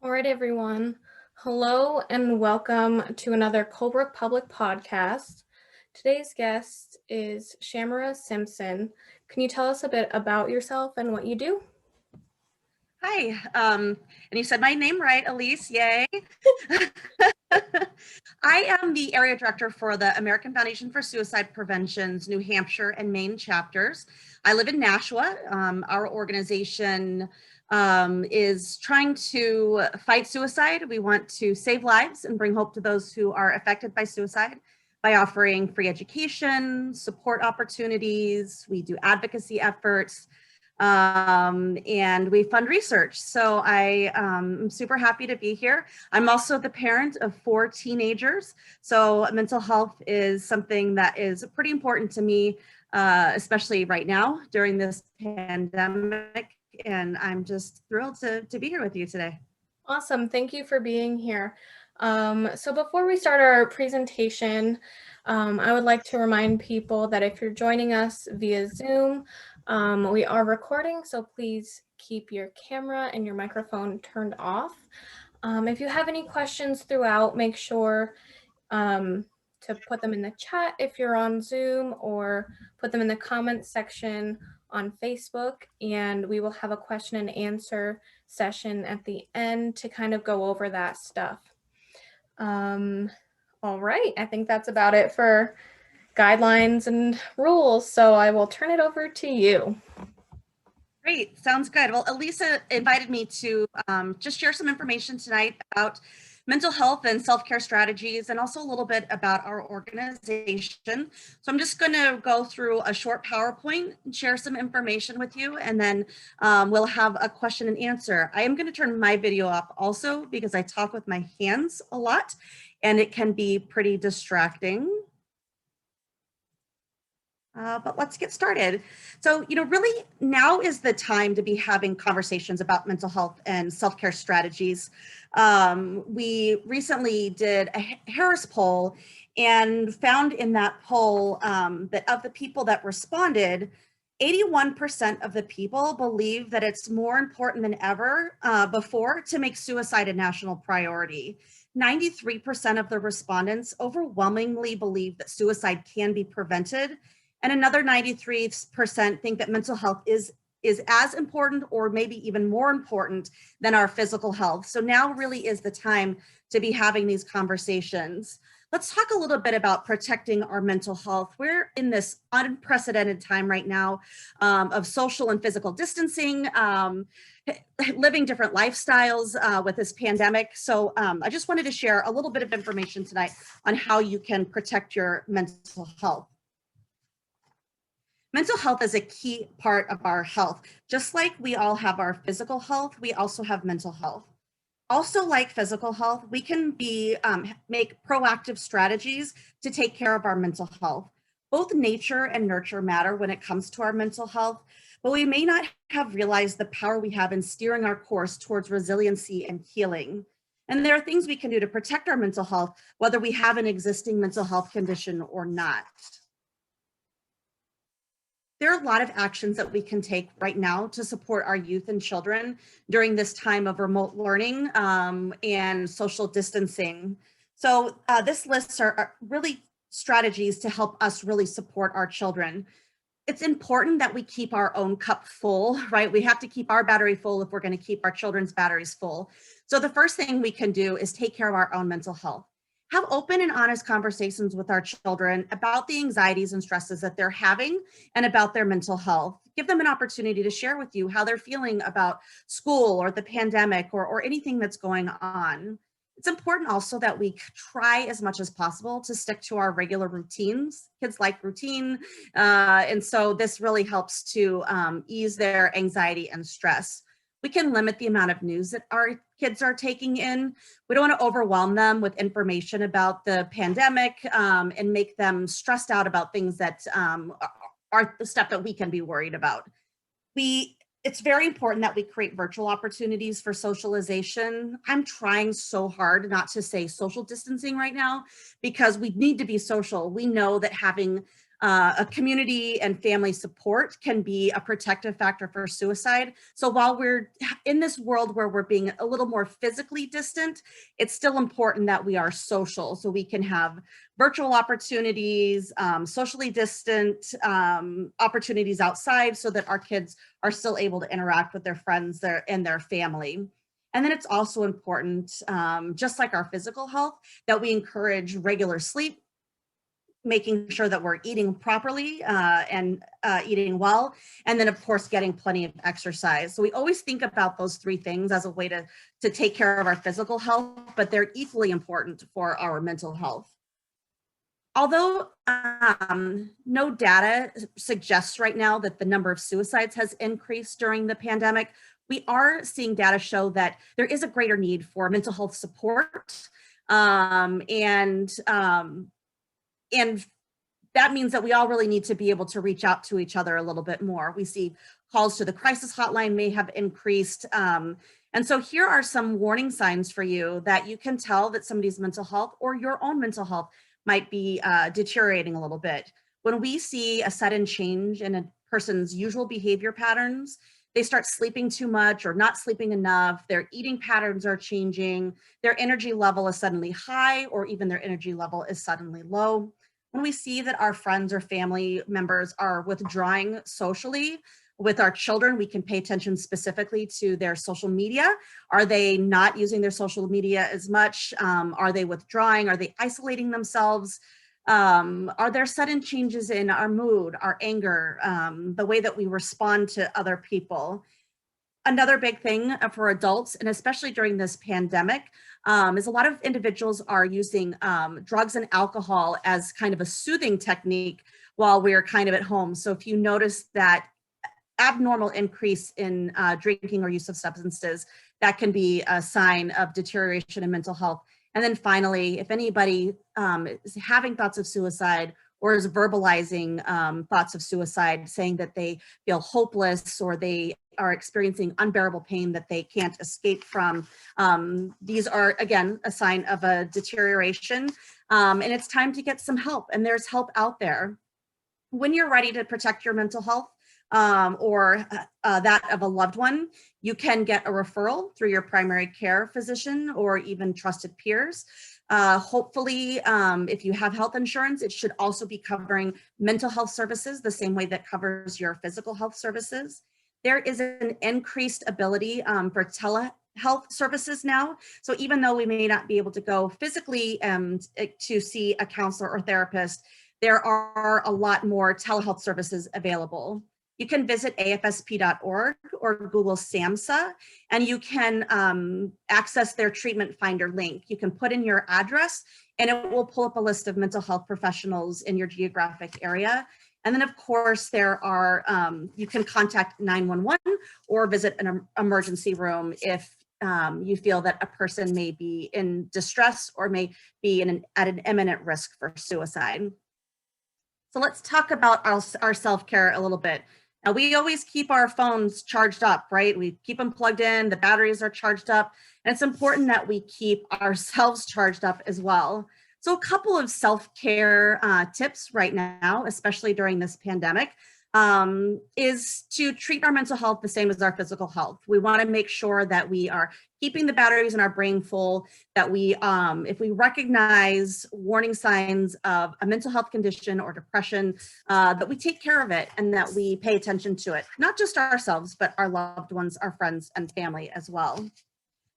All right, everyone. Hello and welcome to another Colebrook Public Podcast. Today's guest is Shamera Simpson. Can you tell us a bit about yourself and what you do? Hi, and you said my name right, Elise, yay. I am the area director for the American Foundation for Suicide Prevention's New Hampshire and Maine chapters. I live in Nashua. Our organization is trying to fight suicide. We want to save lives and bring hope to those who are affected by suicide by offering free education, support opportunities. We do advocacy efforts. And we fund research. So I am super happy to be here. I'm also the parent of 4 teenagers. So mental health is something that is pretty important to me, especially right now during this pandemic. And I'm just thrilled to be here with you today. Awesome. Thank you for being here. So before we start our presentation, I would like to remind people that if you're joining us via Zoom, we are recording, so please keep your camera and your microphone turned off. If you have any questions throughout, make sure to put them in the chat if you're on Zoom, or put them in the comments section on Facebook, and we will have a question and answer session at the end to kind of go over that stuff. All right, I think that's about it for guidelines and rules, so I will turn it over to you. Great, sounds good. Well, Elisa invited me to just share some information tonight about mental health and self-care strategies, and also a little bit about our organization. So I'm just going to go through a short PowerPoint and share some information with you, and then we'll have a question and answer. I am going to turn my video off also because I talk with my hands a lot and it can be pretty distracting. But let's get started. So, really now is the time to be having conversations about mental health and self-care strategies. We recently did a Harris poll and found in that poll that of the people that responded, 81% of the people believe that it's more important than ever before to make suicide a national priority. 93% of the respondents overwhelmingly believe that suicide can be prevented. And another 93% think that mental health is as important, or maybe even more important, than our physical health. So now really is the time to be having these conversations. Let's talk a little bit about protecting our mental health. We're in this unprecedented time right now of social and physical distancing, living different lifestyles with this pandemic. So I just wanted to share a little bit of information tonight on how you can protect your mental health. Mental health is a key part of our health. Just like we all have our physical health, we also have mental health. Also, like physical health, we can make proactive strategies to take care of our mental health. Both nature and nurture matter when it comes to our mental health, but we may not have realized the power we have in steering our course towards resiliency and healing. And there are things we can do to protect our mental health, whether we have an existing mental health condition or not. There are a lot of actions that we can take right now to support our youth and children during this time of remote learning and social distancing. So this lists are really strategies to help us really support our children. It's important that we keep our own cup full, right? We have to keep our battery full if we're going to keep our children's batteries full. So the first thing we can do is take care of our own mental health. Have open and honest conversations with our children about the anxieties and stresses that they're having and about their mental health. Give them an opportunity to share with you how they're feeling about school or the pandemic or anything that's going on. It's important also that we try as much as possible to stick to our regular routines. Kids like routine, and so this really helps to ease their anxiety and stress. We can limit the amount of news that our kids are taking in. We don't want to overwhelm them with information about the pandemic and make them stressed out about things that are the stuff that we can be worried about. It's very important that we create virtual opportunities for socialization. I'm trying so hard not to say social distancing right now because we need to be social. We know that having A community and family support can be a protective factor for suicide. So while we're in this world where we're being a little more physically distant, it's still important that we are social, so we can have virtual opportunities, socially distant opportunities outside, so that our kids are still able to interact with their friends and their family. And then it's also important, just like our physical health, that we encourage regular sleep, making sure that we're eating properly and eating well, and then of course getting plenty of exercise. So we always think about those three things as a way to take care of our physical health, but they're equally important for our mental health. Although no data suggests right now that the number of suicides has increased during the pandemic, we are seeing data show that there is a greater need for mental health support, and that means that we all really need to be able to reach out to each other a little bit more. We see calls to the crisis hotline may have increased. And so here are some warning signs for you that you can tell that somebody's mental health or your own mental health might be deteriorating a little bit. When we see a sudden change in a person's usual behavior patterns, they start sleeping too much or not sleeping enough, their eating patterns are changing, their energy level is suddenly high, or even their energy level is suddenly low. When we see that our friends or family members are withdrawing socially with our children, we can pay attention specifically to their social media. Are they not using their social media as much? Are they withdrawing? Are they isolating themselves? Are there sudden changes in our mood, our anger, the way that we respond to other people? Another big thing for adults, and especially during this pandemic, is a lot of individuals are using drugs and alcohol as kind of a soothing technique while we're kind of at home. So if you notice that abnormal increase in drinking or use of substances, that can be a sign of deterioration in mental health. And then finally, if anybody is having thoughts of suicide or is verbalizing thoughts of suicide, saying that they feel hopeless or they are experiencing unbearable pain that they can't escape from, these are, again, a sign of a deterioration. And it's time to get some help, and there's help out there. When you're ready to protect your mental health, or that of a loved one, you can get a referral through your primary care physician or even trusted peers. Hopefully, if you have health insurance, it should also be covering mental health services the same way that covers your physical health services. There is an increased ability for telehealth services now. So even though we may not be able to go physically to see a counselor or therapist, there are a lot more telehealth services available. You can visit afsp.org or Google SAMHSA, and you can access their treatment finder link. You can put in your address and it will pull up a list of mental health professionals in your geographic area. And then of course there are, you can contact 911 or visit an emergency room if you feel that a person may be in distress or may be at an imminent risk for suicide. So let's talk about our self-care a little bit. Now, we always keep our phones charged up, right? We keep them plugged in, the batteries are charged up, and it's important that we keep ourselves charged up as well. So a couple of self-care tips right now, especially during this pandemic, is to treat our mental health the same as our physical health. We want to make sure that we are keeping the batteries in our brain full, that we, if we recognize warning signs of a mental health condition or depression, that we take care of it and that we pay attention to it, not just ourselves, but our loved ones, our friends and family as well.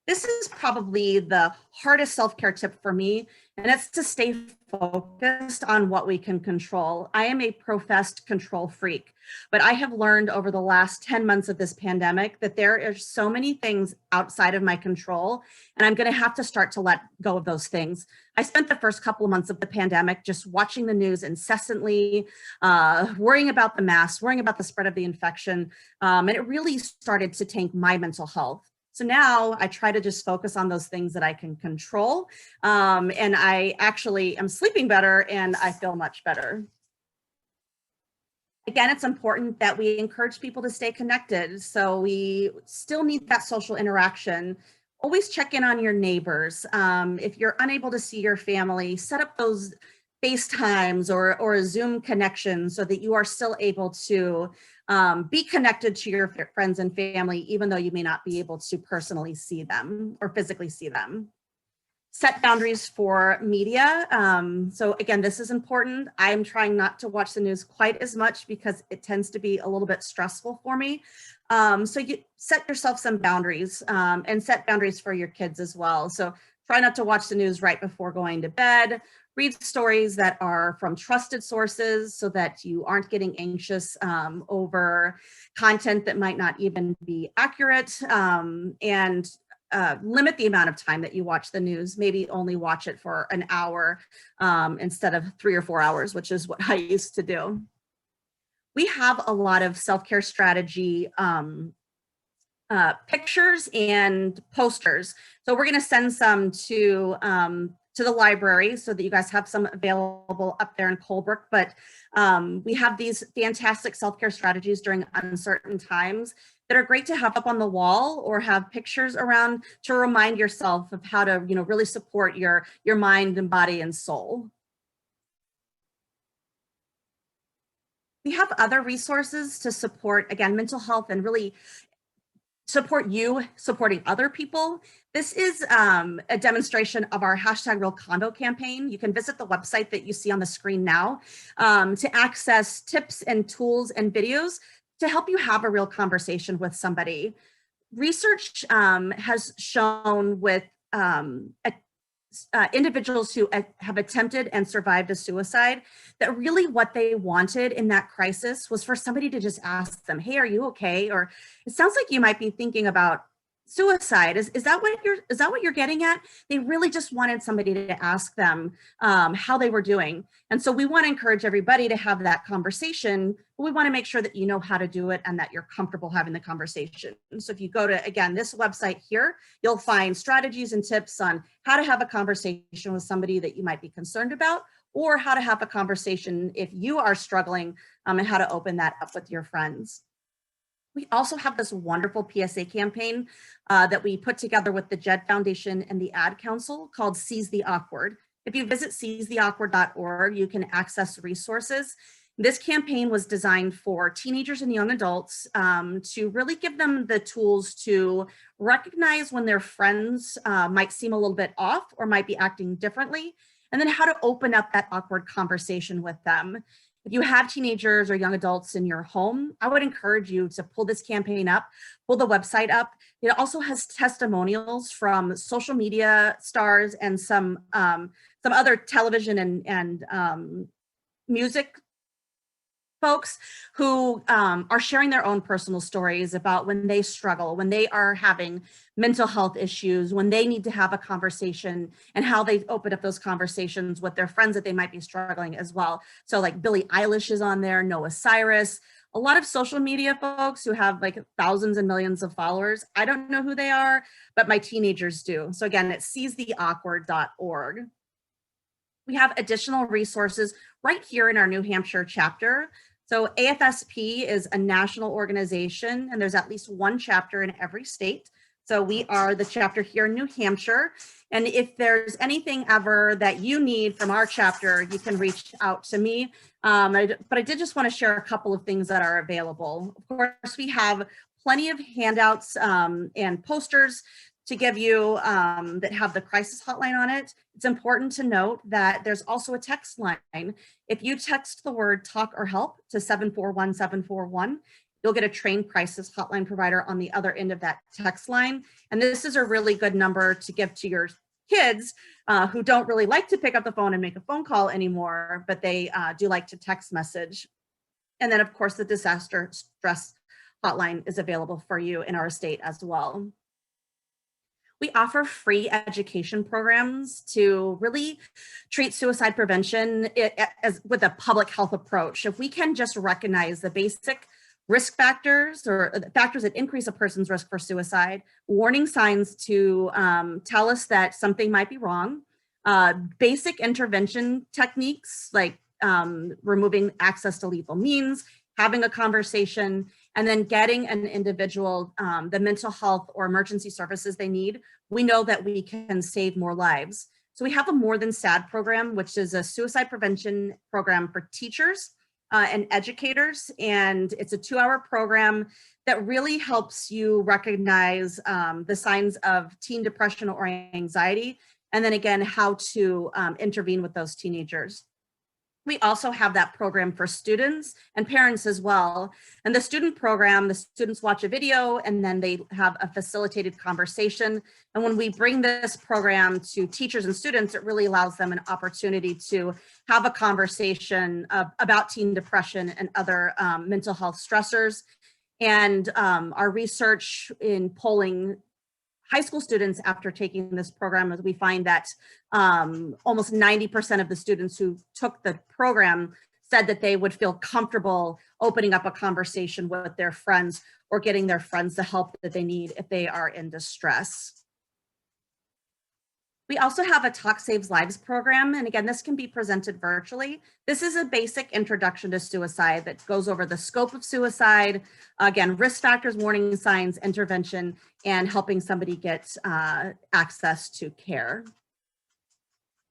This is probably the hardest self-care tip for me, and it's to stay focused on what we can control. I am a professed control freak, but I have learned over the last 10 months of this pandemic that there are so many things outside of my control, and I'm going to have to start to let go of those things. I spent the first couple of months of the pandemic just watching the news incessantly, worrying about the masks, worrying about the spread of the infection, and it really started to tank my mental health. So now I try to just focus on those things that I can control. And I actually am sleeping better and I feel much better. Again, it's important that we encourage people to stay connected. So we still need that social interaction. Always check in on your neighbors. If you're unable to see your family, set up those FaceTimes or a Zoom connection so that you are still able to be connected to your friends and family, even though you may not be able to personally see them or physically see them. Set boundaries for media. So again, this is important. I'm trying not to watch the news quite as much because it tends to be a little bit stressful for me. So you set yourself some boundaries and set boundaries for your kids as well. So try not to watch the news right before going to bed. Read stories that are from trusted sources so that you aren't getting anxious over content that might not even be accurate, and limit the amount of time that you watch the news. Maybe only watch it for an hour instead of 3 or 4 hours, which is what I used to do. We have a lot of self-care strategy pictures and posters. So we're going to send some to the library so that you guys have some available up there in Colebrook. But we have these fantastic self-care strategies during uncertain times that are great to have up on the wall or have pictures around to remind yourself of how to, really support your mind and body and soul. We have other resources to support, again, mental health and really support you supporting other people. This is a demonstration of our #RealConvo campaign. You can visit the website that you see on the screen now to access tips and tools and videos to help you have a real conversation with somebody. Research has shown with individuals who have attempted and survived a suicide that really what they wanted in that crisis was for somebody to just ask them, hey, are you okay? Or it sounds like you might be thinking about suicide. Is that what you're getting at? They really just wanted somebody to ask them how they were doing. And so we want to encourage everybody to have that conversation, but we want to make sure that you know how to do it and that you're comfortable having the conversation. So if you go to, again, this website here, you'll find strategies and tips on how to have a conversation with somebody that you might be concerned about, or how to have a conversation if you are struggling, and how to open that up with your friends. We also have this wonderful PSA campaign that we put together with the JED Foundation and the Ad Council called Seize the Awkward. If you visit seizetheawkward.org, you can access resources. This campaign was designed for teenagers and young adults to really give them the tools to recognize when their friends might seem a little bit off or might be acting differently, and then how to open up that awkward conversation with them. If you have teenagers or young adults in your home, I would encourage you to pull this campaign up, pull the website up. It also has testimonials from social media stars and some other television and music folks who are sharing their own personal stories about when they struggle, when they are having mental health issues, when they need to have a conversation, and how they open up those conversations with their friends that they might be struggling as well. So like Billie Eilish is on there, Noah Cyrus, a lot of social media folks who have like thousands and millions of followers. I don't know who they are, but my teenagers do. So again, it's seizetheawkward.org. We have additional resources right here in our New Hampshire chapter. So AFSP is a national organization, and there's at least one chapter in every state. So we are the chapter here in New Hampshire. And if there's anything ever that you need from our chapter, you can reach out to me. But I did just want to share a couple of things that are available. Of course, we have plenty of handouts and posters to give you that have the crisis hotline on it. It's important to note that there's also a text line. If you text the word talk or help to 741-741, you'll get a trained crisis hotline provider on the other end of that text line. And this is a really good number to give to your kids who don't really like to pick up the phone and make a phone call anymore, but they do like to text message. And then of course, the disaster stress hotline is available for you in our state as well. We offer free education programs to really treat suicide prevention with a public health approach. If we can just recognize the basic risk factors or the factors that increase a person's risk for suicide, warning signs to tell us that something might be wrong, basic intervention techniques like removing access to lethal means, having a conversation, and then getting an individual the mental health or emergency services they need, we know that we can save more lives. So we have a More Than Sad program, which is a suicide prevention program for teachers and educators. And it's a 2-hour program that really helps you recognize the signs of teen depression or anxiety, and then again, how to intervene with those teenagers. We also have that program for students and parents as well. And the student program, the students watch a video and then they have a facilitated conversation. And when we bring this program to teachers and students, it really allows them an opportunity to have a conversation about teen depression and other mental health stressors. And our research in polling high school students after taking this program, we find that almost 90% of the students who took the program said that they would feel comfortable opening up a conversation with their friends or getting their friends the help that they need if they are in distress. We also have a Talk Saves Lives program. And again, this can be presented virtually. This is a basic introduction to suicide that goes over the scope of suicide, again, risk factors, warning signs, intervention, and helping somebody get access to care.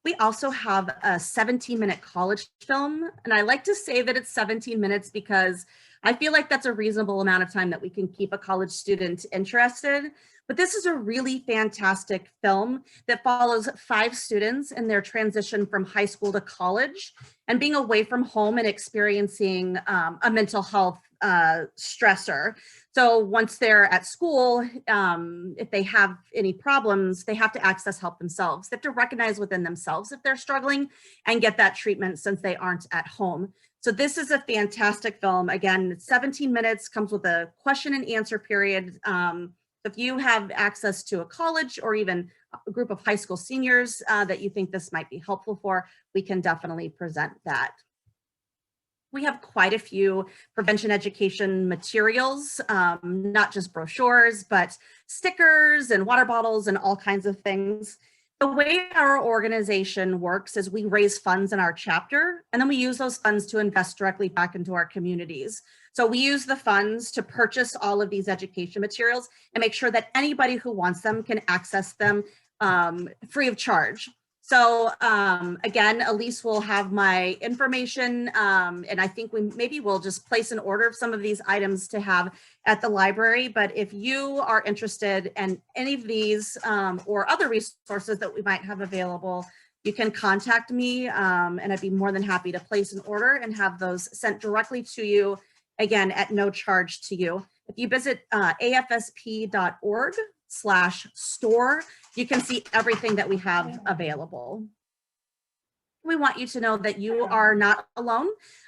We also have a 17-minute college film. And I like to say that it's 17 minutes because I feel like that's a reasonable amount of time that we can keep a college student interested. But this is a really fantastic film that follows 5 students in their transition from high school to college and being away from home and experiencing a mental health stressor. So once they're at school, if they have any problems, they have to access help themselves. They have to recognize within themselves if they're struggling and get that treatment since they aren't at home. So this is a fantastic film. Again, it's 17 minutes, comes with a question and answer period. If you have access to a college or even a group of high school seniors that you think this might be helpful for, we can definitely present that. We have quite a few prevention education materials, not just brochures, but stickers and water bottles and all kinds of things. The way our organization works is we raise funds in our chapter, and then we use those funds to invest directly back into our communities. So we use the funds to purchase all of these education materials and make sure that anybody who wants them can access them free of charge. So again, Elise will have my information, and I think maybe we'll just place an order of some of these items to have at the library. But if you are interested in any of these or other resources that we might have available, you can contact me, and I'd be more than happy to place an order and have those sent directly to you, again, at no charge to you. If you visit afsp.org/store, you can see everything that we have available. We want you to know that you are not alone.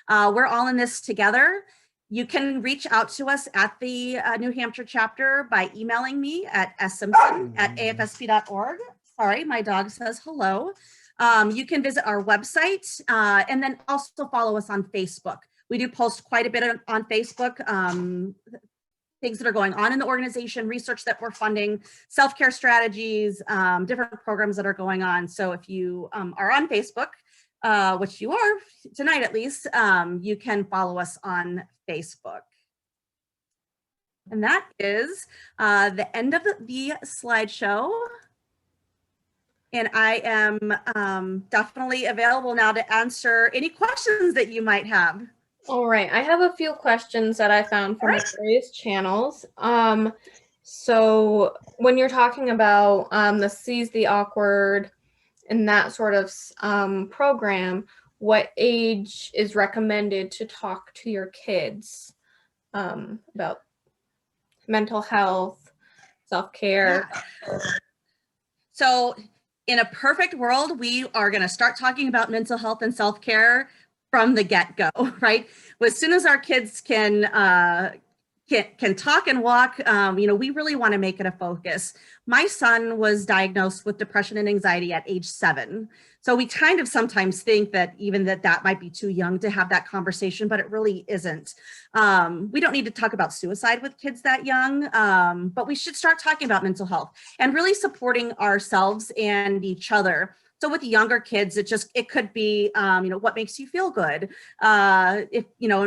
We're all in this together. You can reach out to us at the New Hampshire chapter by emailing me at simpson@afsp.org. Sorry, my dog says hello. You can visit our website and then also follow us on Facebook. We do post quite a bit on Facebook, things that are going on in the organization, research that we're funding, self-care strategies, different programs that are going on. So if you are on Facebook, which you are tonight at least, you can follow us on Facebook. And that is the end of the slideshow. And I am definitely available now to answer any questions that you might have. All right, I have a few questions that I found from the various channels. So when you're talking about the Seize the Awkward and that sort of program, what age is recommended to talk to your kids about mental health, self-care? Yeah. So in a perfect world, we are going to start talking about mental health and self-care from the get-go, right? As soon as our kids can talk and walk, we really want to make it a focus. My son was diagnosed with depression and anxiety at age 7. So we kind of sometimes think that even that might be too young to have that conversation, but it really isn't. We don't need to talk about suicide with kids that young, but we should start talking about mental health and really supporting ourselves and each other. So with younger kids, it could be, what makes you feel good? And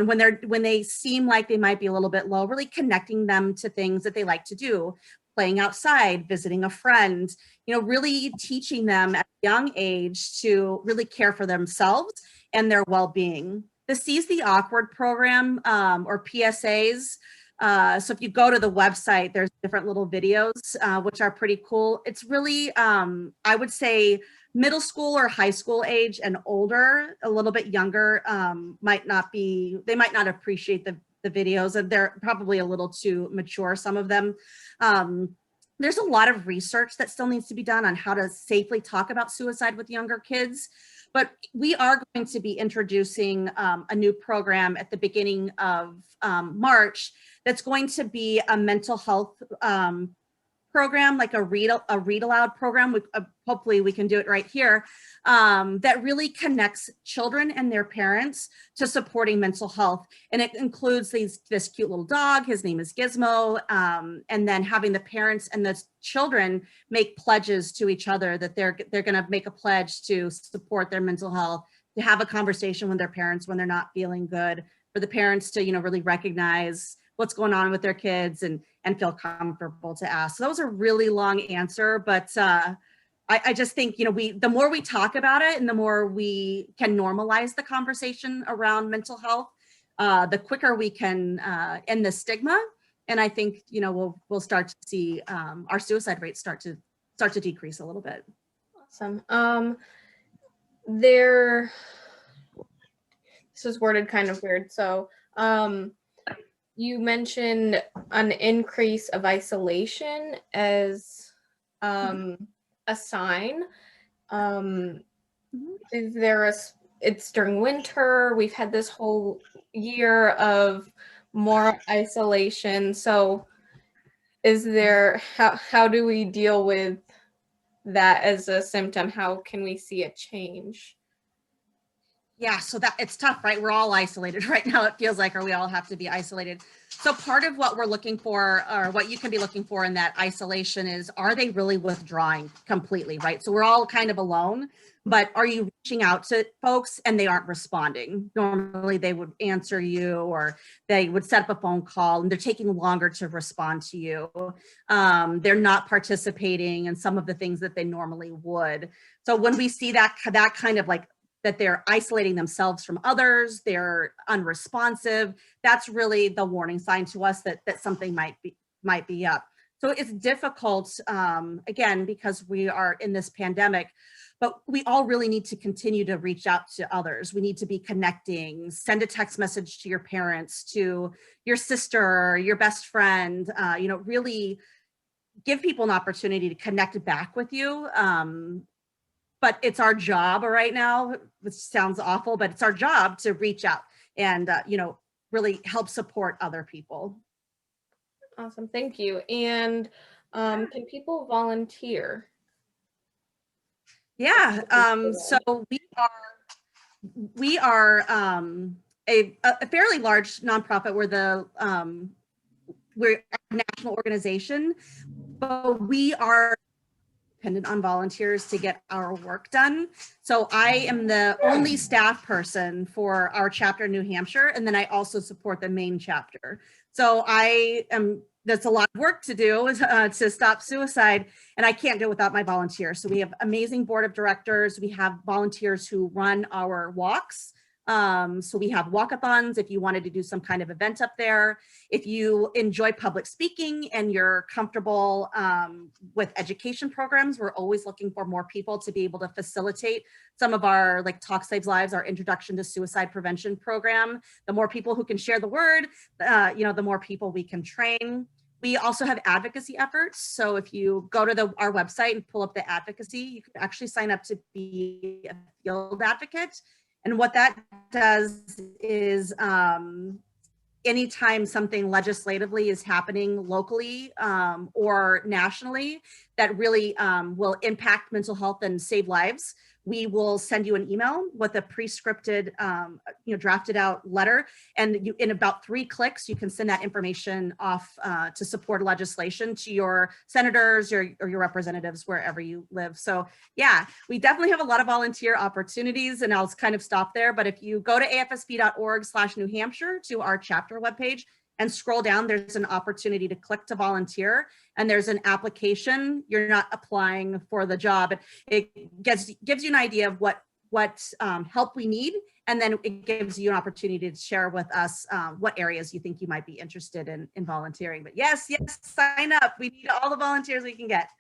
when they seem like they might be a little bit low, really connecting them to things that they like to do. playing outside, visiting a friend, really teaching them at a young age to really care for themselves and their well-being. The Seize the Awkward program, or PSAs. So if you go to the website, there's different little videos, which are pretty cool. It's really, I would say, middle school or high school age and older, a little bit younger, might not appreciate the videos, and they're probably a little too mature, some of them. There's a lot of research that still needs to be done on how to safely talk about suicide with younger kids. But we are going to be introducing a new program at the beginning of March that's going to be a mental health program, like a read aloud program. Hopefully we can do it right here, that really connects children and their parents to supporting mental health. And it includes this cute little dog, his name is Gizmo, and then having the parents and the children make pledges to each other that they're gonna make a pledge to support their mental health, to have a conversation with their parents when they're not feeling good, for the parents to, really recognize what's going on with their kids and feel comfortable to ask. So that was a really long answer, but I just think, the more we talk about it and the more we can normalize the conversation around mental health, the quicker we can end the stigma. And I think, we'll start to see our suicide rates start to decrease a little bit. Awesome. This is worded kind of weird. So, you mentioned an increase of isolation as a sign. Is there it's during winter, we've had this whole year of more isolation. So is there, how do we deal with that as a symptom? How can we see a change? Yeah, so that it's tough, right? We're all isolated right now, it feels like, or we all have to be isolated. So part of what we're looking for, or what you can be looking for in that isolation, is, are they really withdrawing completely, right? So we're all kind of alone, but are you reaching out to folks and they aren't responding? Normally they would answer you, or they would set up a phone call, and they're taking longer to respond to you. They're not participating in some of the things that they normally would. So when we see that kind of like, that they're isolating themselves from others, they're unresponsive, that's really the warning sign to us that something might be up. So it's difficult, again, because we are in this pandemic, but we all really need to continue to reach out to others. We need to be connecting, send a text message to your parents, to your sister, your best friend, really give people an opportunity to connect back with you. But it's our job right now, which sounds awful, but it's our job to reach out and, really help support other people. Awesome, thank you. And can people volunteer? Yeah, so we are a fairly large nonprofit. We're a national organization, but we are dependent on volunteers to get our work done. So I am the only staff person for our chapter in New Hampshire, and then I also support the main chapter. So that's a lot of work to do to stop suicide, and I can't do it without my volunteers. So we have amazing board of directors. We have volunteers who run our walks. So we have walkathons if you wanted to do some kind of event up there. If you enjoy public speaking and you're comfortable with education programs, we're always looking for more people to be able to facilitate some of our, like, Talk Saves Lives, our Introduction to Suicide Prevention program. The more people who can share the word, the more people we can train. We also have advocacy efforts. So if you go to our website and pull up the advocacy, you can actually sign up to be a field advocate. And what that does is anytime something legislatively is happening locally or nationally that really will impact mental health and save lives, we will send you an email with a pre-scripted, drafted out letter. And in about 3 clicks, you can send that information off to support legislation to your senators or your representatives wherever you live. So yeah, we definitely have a lot of volunteer opportunities, and I'll kind of stop there. But if you go to afsp.org/New Hampshire to our chapter webpage, and scroll down, there's an opportunity to click to volunteer, and there's an application. You're not applying for the job. It gives you an idea of what help we need, and then it gives you an opportunity to share with us what areas you think you might be interested in volunteering. But yes, sign up. We need all the volunteers we can get.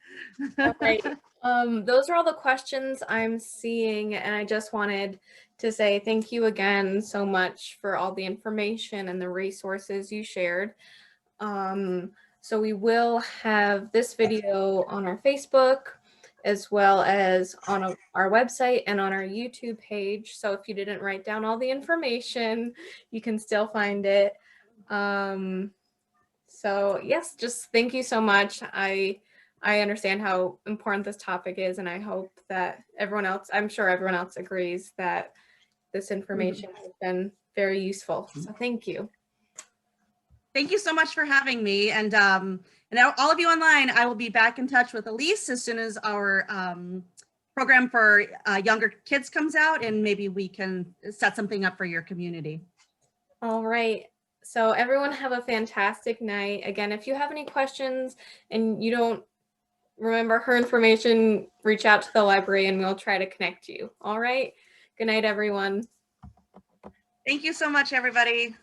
All right. Those are all the questions I'm seeing, and I just wanted to say thank you again so much for all the information and the resources you shared. So we will have this video on our Facebook, as well as on our website and on our YouTube page. So if you didn't write down all the information, you can still find it. So yes, just thank you so much. I understand how important this topic is, and I hope that I'm sure everyone else agrees that this information has been very useful. So thank you. Thank you so much for having me. And all of you online, I will be back in touch with Elise as soon as our program for younger kids comes out, and maybe we can set something up for your community. All right. So everyone have a fantastic night. Again, if you have any questions and you don't remember her information, reach out to the library and we'll try to connect you. All right. Good night, everyone. Thank you so much, everybody.